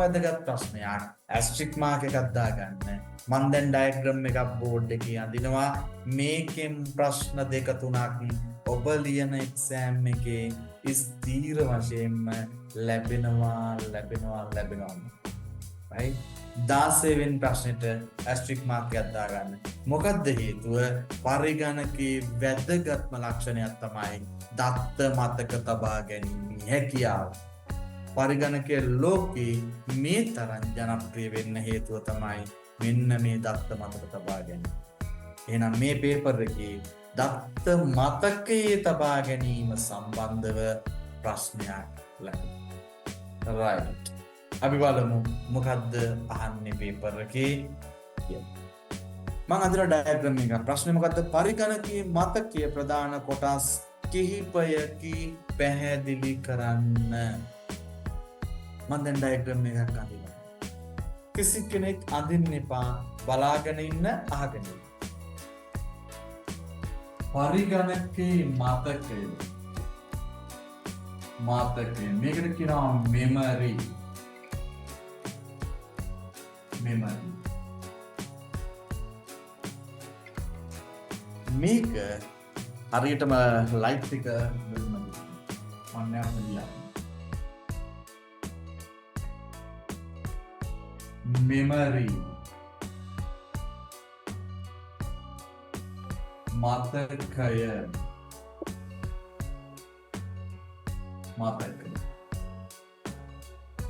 වැදගත් ප්‍රශ්නයක්. ඇස්ට්‍රික් මාක් එකක් දාගන්න. මම දැන් ඩයග්‍රෑම් එකක් බෝඩ් එකේ අඳිනවා. මේකෙන් ප්‍රශ්න දෙක තුනක් ඔබ ලියන එක්සෑම් එකේ ස්ථීර වශයෙන්ම ලැබෙනවා. right? 16 වෙනි ප්‍රශ්නෙට ඇස්ට්‍රික් මාක් එකක් දාගන්න. මොකක්ද හේතුව? පරිගණකයේ වැදගත්ම ලක්ෂණයක් තමයි දත්ත මතක තබා ගැනීමේ හැකියාව. පරිගණකයේ ලෝකේ මේ තරම් ජනප්‍රිය වෙන්න හේතුව තමයි මෙන්න මේ දත්ත මතක තබා ගැනීම. එහෙනම් මේ පේපර් එකේ දත්ත මතකයේ තබා ගැනීම සම්බන්ධව ප්‍රශ්නයක් ලැබෙනවා. right. අපි බලමු මොකද්ද අහන්නේ පේපර් එකේ කියලා. මම අදලා ඩයග්‍රෑම් එක ප්‍රශ්නේ මොකද්ද? පරිගණකයේ මතකයේ ප්‍රධාන කොටස් කිහිපයකි පැහැදිලි කරන්න. මම දැන් ඩයග්‍රෑම් එකක් අඳිනවා. කිසි කෙනෙක් අඳින්න එපා, බලාගෙන ඉන්න, අහගෙන ඉන්න. පරිගණකයේ මතකය මේකට කියනවා මෙමරි. මේක හරියටම ලයිට් එක මෙමරි මතකය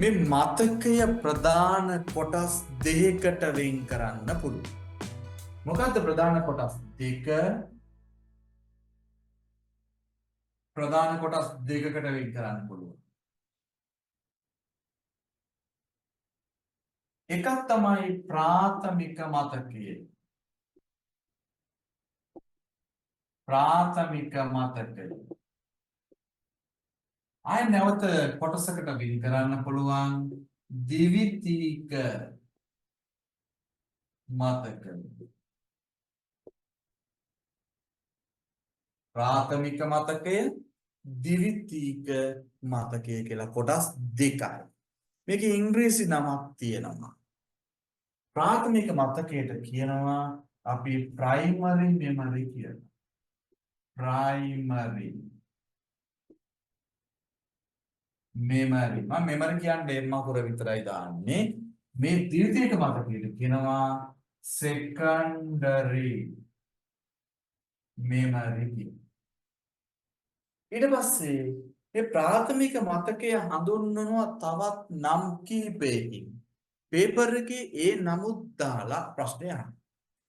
මේ මතකය ප්‍රධාන කොටස් දෙකකට වෙන් කරන්න පුළුවන්. මොකද්ද ප්‍රධාන කොටස් දෙක? ප්‍රධාන කොටස් දෙකකට වෙන් කරන්න පුළුවන්. එකක් තමයි ප්‍රාථමික මතකය. ආය නැවත කොටසකට වෙන් කරන්න පුළුවන් ද්විතීක මතකය. ප්‍රාථමික මතකය, ද්විතීක මතකය කියලා කොටස් දෙකයි. මේකේ ඉංග්‍රීසි නමක් තියෙනවා. ප්‍රාථමික මතකයට කියනවා අපි ප්‍රයිමරි මෙමරි කියලා. Primary memory. මම මෙමරි කියන්නේ එම්ම අකුර විතරයි දාන්නේ. මේ ද්විතීක මතකයට කියනවා සෙකන්ඩරි මෙමරි කියලා. ඊට පස්සේ මේ ප්‍රාථමික මතකය හඳුන්වනවා තවත් නම් කිහිපයකින්. පේපර් එකේ ඒ නමුත් දාලා ප්‍රශ්නය අහන්න.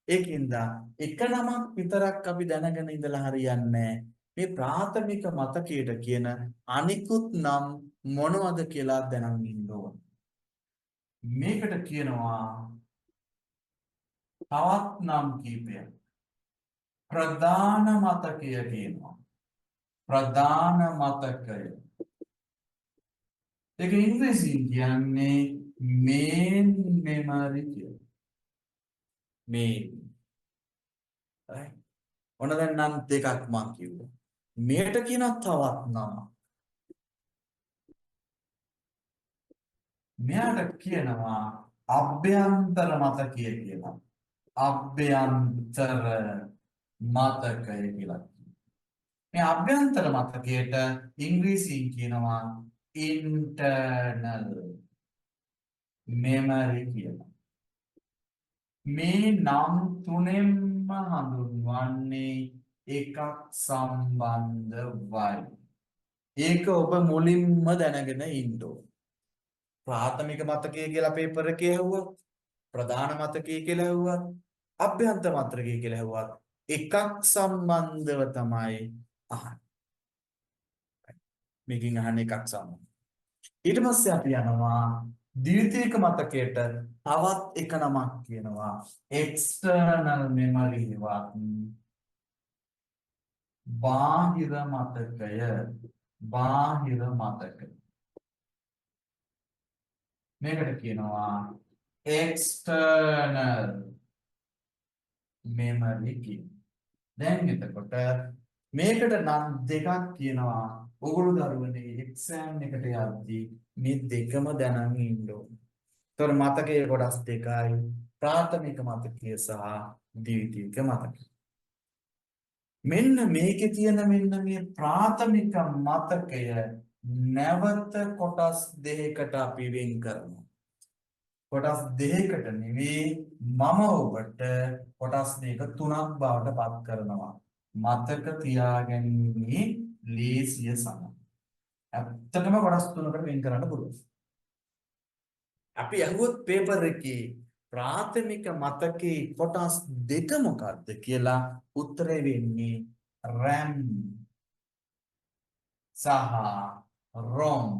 ඒකින්ද එක නමක් විතරක් අපි දැනගෙන ඉඳලා හරියන්නේ නැහැ. මේ ප්‍රාථමික මතකයට කියන අනිකුත් නම් මොනවද කියලා දැනන් ඉන්න ඕන. මේකට කියනවා තවත් නම් කිහිපයක්. ප්‍රධාන මතකය කියනවා. ප්‍රධාන මතකය. ඒක ඉංග්‍රීසියෙන් කියන්නේ මේන් මෙමරි කියලා. මේන්. right. ඔන්න දැන් නම් දෙකක් මම කිව්වා. මේකට කියන තවත් නම. මෙයාට කියනවා අභ්‍යන්තර මතකය කියලා. අභ්‍යන්තර මතකය කියලා. මේ අභ්‍යන්තර මතකයට ඉංග්‍රීසියෙන් කියනවා internal memory කියලා. මේ නම් තුනෙන්ම හඳුන්වන්නේ එකක් සම්බන්ධවයි. ඒක ඔබ මුලින්ම දැනගෙන ඉන්න ඕන. ප්‍රාථමික මතකය කියලා පේපර් එකේ ඇහුවා. ප්‍රධාන මතකය කියලා ඇහුවා. අභ්‍යන්තර මතකය කියලා ඇහුවා. එකක් සම්බන්ධව තමයි අහන්නේ. මේකෙන් අහන්නේ එකක් සම්බන්ධ. ඊට පස්සේ අපි යනවා ද්විතීක මතකයට තවත් එක නමක් කියනවා external memory වත් බාහිර මතකය. මේකට කියනවා external memory කියලා. දැන් එතකොට මේකට නම් දෙකක් කියනවා. ඔගොල්ලෝ දරුවනේ එක්සෑම් එකට යද්දී මේ දෙකම දැනන් ඉන්න ඕනේ. ඒතර මතකයේ කොටස් දෙකයි ප්‍රාථමික මතකය සහ ද්විතීයික මතකය. මෙන්න මේකේ තියෙන මෙන්න මේ ප්‍රාථමික මතකය නැවත කොටස් දෙකකට අපි වෙන් කරනවා. කොටස් දෙකකට නෙවෙයි මම ඔබට කොටස් දෙක තුනක් බවට පත් කරනවා. මතක තියාගැනීමේ ලේසිය සඳහා. ඇත්තටම කොටස් තුනකට වෙන් කරන්න පුළුවන්. අපි අහුවොත් පේපර් එකේ ප්‍රාථමික මතකයේ කොටස් දෙක මොකක්ද කියලා උත්තරේ වෙන්නේ RAM සහ ROM.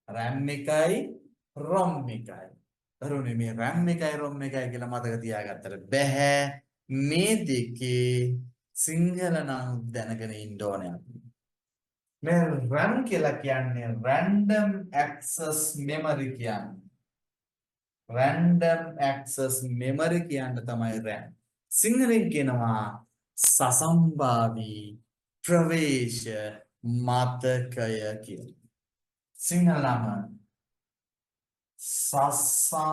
RAM එකයි ROM එකයි. දරුවනේ මේ RAM එකයි ROM එකයි කියලා මතක තියාගත්තට බෑ. මේ දෙකේ සිංහල නම් දැනගෙන ඉන්න ඕනේ අපි. මේ RAM කියලා කියන්නේ random access memory කියන්නේ. random access memory කියන්න තමයි RAM. සිංහලෙන් කියනවා සසම්භාවී ප්‍රවේශ මතකය කියලා. සිංහල නම සසම්භාවී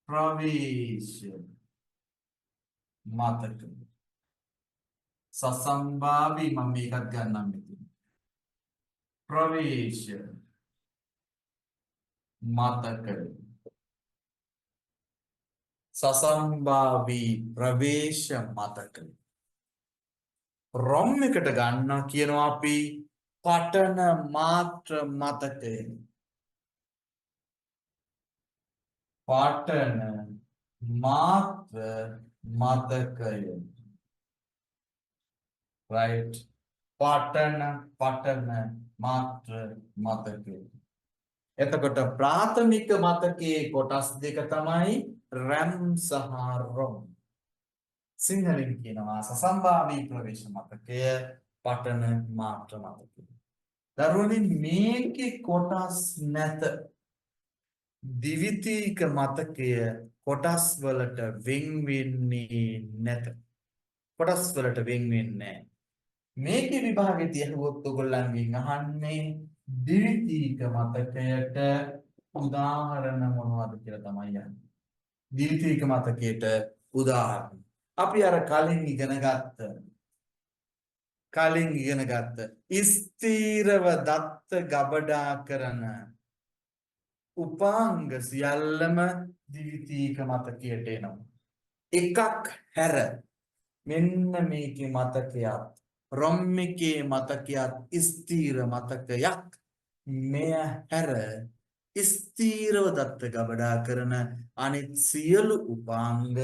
ප්‍රවේශ මතකය. සසම්භාවී මම මේකත් ගන්නම් මෙතන. ප්‍රවේශ මතකය. සසම්භාවී ප්‍රවේශ මතකය. ROM එකට ගන්නවා කියනවා අපි පටන මාත්‍ර මතකය. පටන මාත්‍ර මතකය. right. පටන මාත්‍ර මතකය. එතකොට ප්‍රාථමික මතකයේ කොටස් දෙක තමයි RAM සහ ROM. සිංහලෙන් කියනවා සසම්භාවී ප්‍රවේශ මතකය පටන මාත්‍ර මතකය. දරුවනේ මේකේ කොටස් නැත. ද්විතීයික මතකය කොටස් වලට වෙන් වෙන්නේ නැත. කොටස් වලට වෙන් වෙන්නේ නැහැ. මේකේ විභාගෙදී අහුවොත් ඔයගොල්ලන්ගෙන් අහන්නේ ද්විතීයික මතකයට උදාහරණ මොනවද කියලා තමයි අහන්නේ. ද්විතීයික මතකයට උදාහරණ. අපි අර කලින් ඉගෙන ගත්ත ස්ථීරව දත්ත ගබඩා කරන උපාංග සියල්ලම ද්විතීයික මතකයට එනවා. එකක් හැර මෙන්න මේකේ මතකයක් ROM එකේ මතකයක් ස්ථීර මතකයක්. මෙය හැර ස්ථීරව දත්ත ගබඩා කරන අනිත් සියලු උපාංග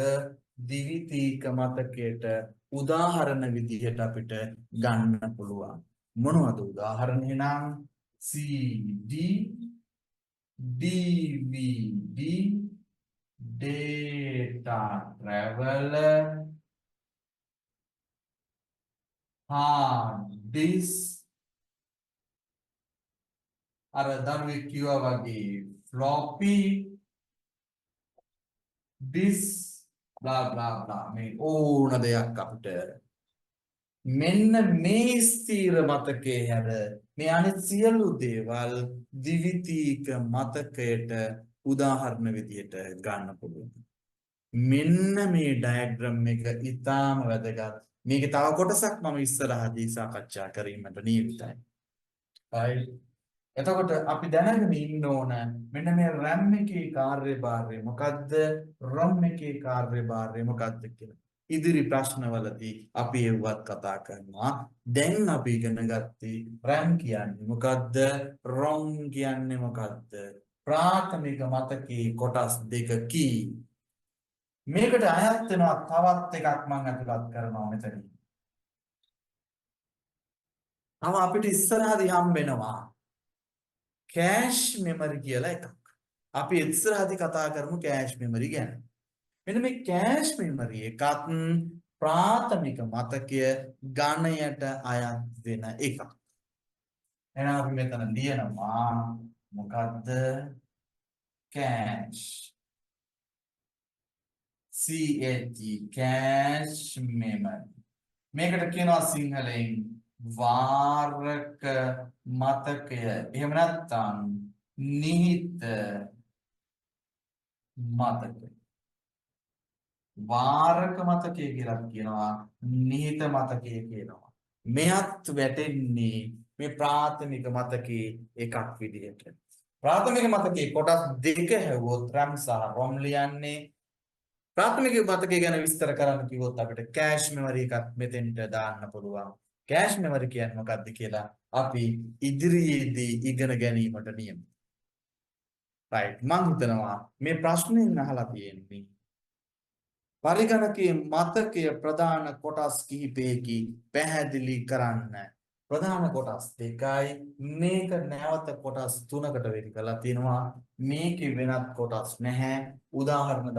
ද්විතීයික මතකයට උදාහරණ විදිහට අපිට ගන්න පුළුවන්. මොනවද උදාහරණ එහෙනම් CD DVD data traveler hard disk අර දරුවෙක් කිව්වා වගේ floppy disk blah blah blah මේ ඕන දෙයක් අපිට මෙන්න මේ ස්ථීර මතකයේ හැර මේ අනිත් සියලු දේවල් ද්විතීයික මතකයට උදාහරණ විදියට ගන්න පුළුවන්. මෙන්න මේ ඩයග්‍රෑම් එක ඉතාම වැදගත්. මේකේ තව කොටසක් මම ඉස්සරහදී සාකච්ඡා කිරීමට නියමිතයි. right. එතකොට අපි දැනගෙන ඉන්න ඕන මෙන්න මේ RAM එකේ කාර්යභාරය මොකද්ද? ROM එකේ කාර්යභාරය මොකද්ද කියලා. ඉදිරි ප්‍රශ්නවලදී අපි ඒවත් කතා කරනවා. දැන් අපි ඉගෙන ගත්තේ RAM කියන්නේ මොකද්ද? ROM කියන්නේ මොකද්ද? ප්‍රාථමික මතකයේ කොටස් දෙකකි. මේකට අයත් වෙනවා තවත් එකක් මම අතුලත් කරනවා මෙතන. තව අපිට ඉස්සරහදී හම්බ වෙනවා කෑෂ් මෙමරි කියලා එකක්. අපි ඉස්සරහදී කතා කරමු කෑෂ් මෙමරි ගැන. මෙන්න මේ කෑෂ් මෙමරි එකත් ප්‍රාථමික මතකය ගණයට අයත් වෙන එකක්. එහෙනම් අපි මෙතන ලියනවා මොකද්ද? Cash CAT cash memory. මේකට කියනවා සිංහලෙන් වාරක මතකය එහෙම නැත්නම් නිහිත මතකය. වාරක මතකය කියලා කියනවා නිහිත මතකය කියනවා. මෙයත් වැටෙන්නේ මේ ප්‍රාථමික මතකයේ එකක් විදිහට. ප්‍රාථමික මතකයේ කොටස් දෙක හැවුවොත් RAM සහ ROM ලියන්නේ ප්‍රාථමික මතකය ගැන විස්තර කරන්න කිව්වොත් අපිට කෑෂ් මෙමරි එකක් මෙතෙන්ට දාන්න පුළුවන්. කෑෂ් මෙමරි කියන්නේ මොකක්ද කියලා අපි ඉදිරියේදී ඉගෙන ගැනීමට නියමිතයි. රයිට් මම හිතනවා මේ ප්‍රශ්නෙන් අහලා තියෙන්නේ පරිගණකයේ මතකය ප්‍රධාන කොටස් කිහිපයකි පැහැදිලි කරන්න. ප්‍රධාන කොටස් දෙකයි මේක නැවත කොටස් තුනකට වෙන් කරලා තිනවා මේකේ වෙනත් කොටස් නැහැ. උදාහරණ